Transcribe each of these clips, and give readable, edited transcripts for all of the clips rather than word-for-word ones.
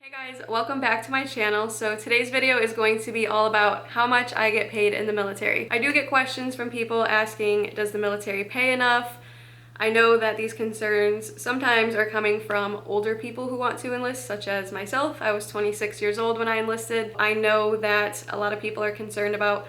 Hey guys, welcome back to my channel. So today's video is going to be all about how much I get paid in the military. I do get questions from people asking, does the military pay enough? I know that these concerns sometimes are coming from older people who want to enlist, such as myself. I was 26 years old when I enlisted. I know that a lot of people are concerned about,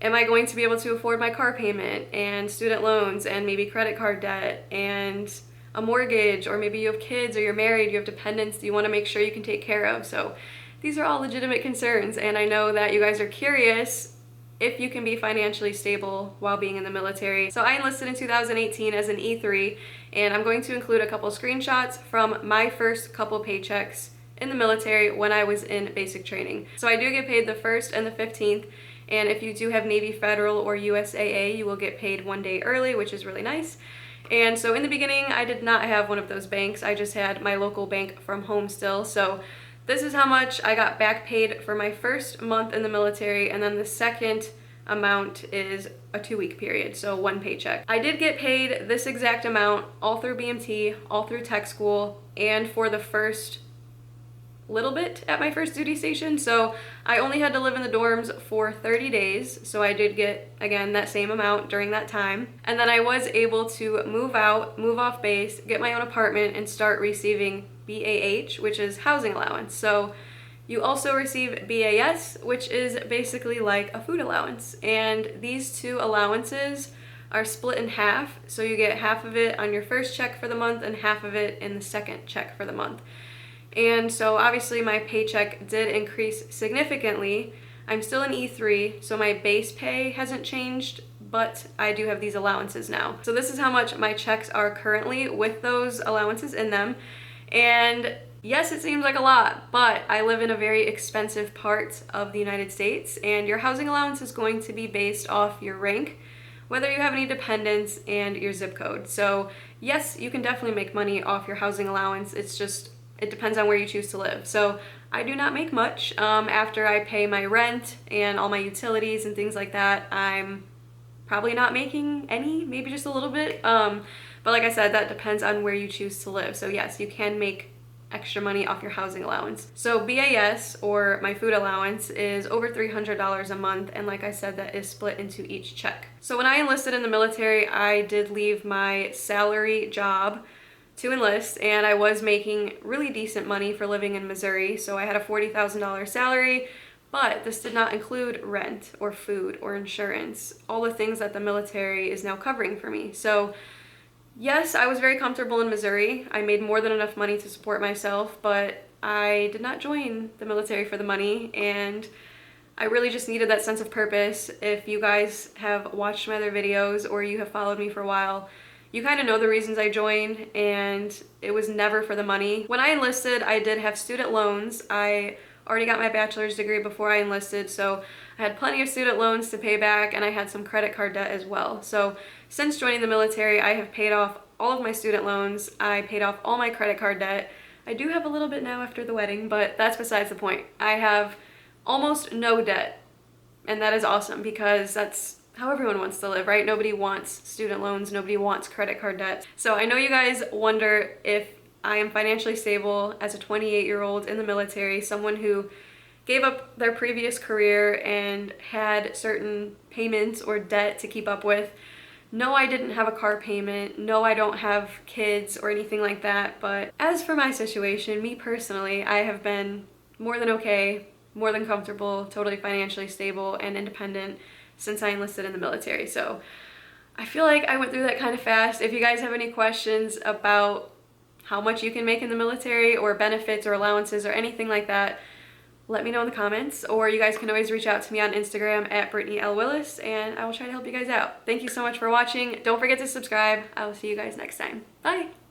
am I going to be able to afford my car payment and student loans and maybe credit card debt and a mortgage, or maybe you have kids or you're married, you have dependents that you want to make sure you can take care of. So these are all legitimate concerns, and I know that you guys are curious if you can be financially stable while being in the military. So I enlisted in 2018 as an E3, and I'm going to include a couple screenshots from my first couple paychecks in the military when I was in basic training. So I do get paid the 1st and the 15th, and if you do have Navy Federal or USAA, you will get paid one day early, which is really nice. And so in the beginning, I did not have one of those banks. I just had my local bank from home still. So this is how much I got back paid for my first month in the military, and then the second amount is a 2-week period, so one paycheck. I did get paid this exact amount all through BMT, all through tech school, and for the first little bit at my first duty station. So I only had to live in the dorms for 30 days, so I did get, again, that same amount during that time. And then I was able to move out, move off base, get my own apartment, and start receiving BAH, which is housing allowance. So you also receive BAS, which is basically like a food allowance. And these two allowances are split in half, so you get half of it on your first check for the month and half of it in the second check for the month. And so obviously my paycheck did increase significantly. I'm still an E3, so my base pay hasn't changed, but I do have these allowances now. So this is how much my checks are currently with those allowances in them. And yes, it seems like a lot, but I live in a very expensive part of the United States, and your housing allowance is going to be based off your rank, whether you have any dependents, and your zip code. So yes, you can definitely make money off your housing allowance. It depends on where you choose to live. So I do not make much. After I pay my rent and all my utilities and things like that, I'm probably not making any, maybe just a little bit. But like I said, that depends on where you choose to live. So yes, you can make extra money off your housing allowance. So BAS, or my food allowance, is over $300 a month, and like I said, that is split into each check. So when I enlisted in the military, I did leave my salary job to enlist, and I was making really decent money for living in Missouri. So I had a $40,000 salary, but this did not include rent or food or insurance, all the things that the military is now covering for me. So yes, I was very comfortable in Missouri. I made more than enough money to support myself, but I did not join the military for the money, and I really just needed that sense of purpose. If you guys have watched my other videos or you have followed me for a while, you kind of know the reasons I joined, and it was never for the money. When I enlisted, I did have student loans. I already got my bachelor's degree before I enlisted, so I had plenty of student loans to pay back, and I had some credit card debt as well. So since joining the military, I have paid off all of my student loans. I paid off all my credit card debt. I do have a little bit now after the wedding, but that's besides the point. I have almost no debt, and that is awesome because that's how everyone wants to live, right? Nobody wants student loans, nobody wants credit card debt. So I know you guys wonder if I am financially stable as a 28-year-old in the military, someone who gave up their previous career and had certain payments or debt to keep up with. No, I didn't have a car payment. No, I don't have kids or anything like that. But as for my situation, me personally, I have been more than okay, more than comfortable, totally financially stable and independent since I enlisted in the military. So I feel like I went through that kind of fast. If you guys have any questions about how much you can make in the military, or benefits or allowances or anything like that, let me know in the comments, or you guys can always reach out to me on Instagram at Brittany L. Willis, and I will try to help you guys out. Thank you so much for watching. Don't forget to subscribe. I will see you guys next time. Bye!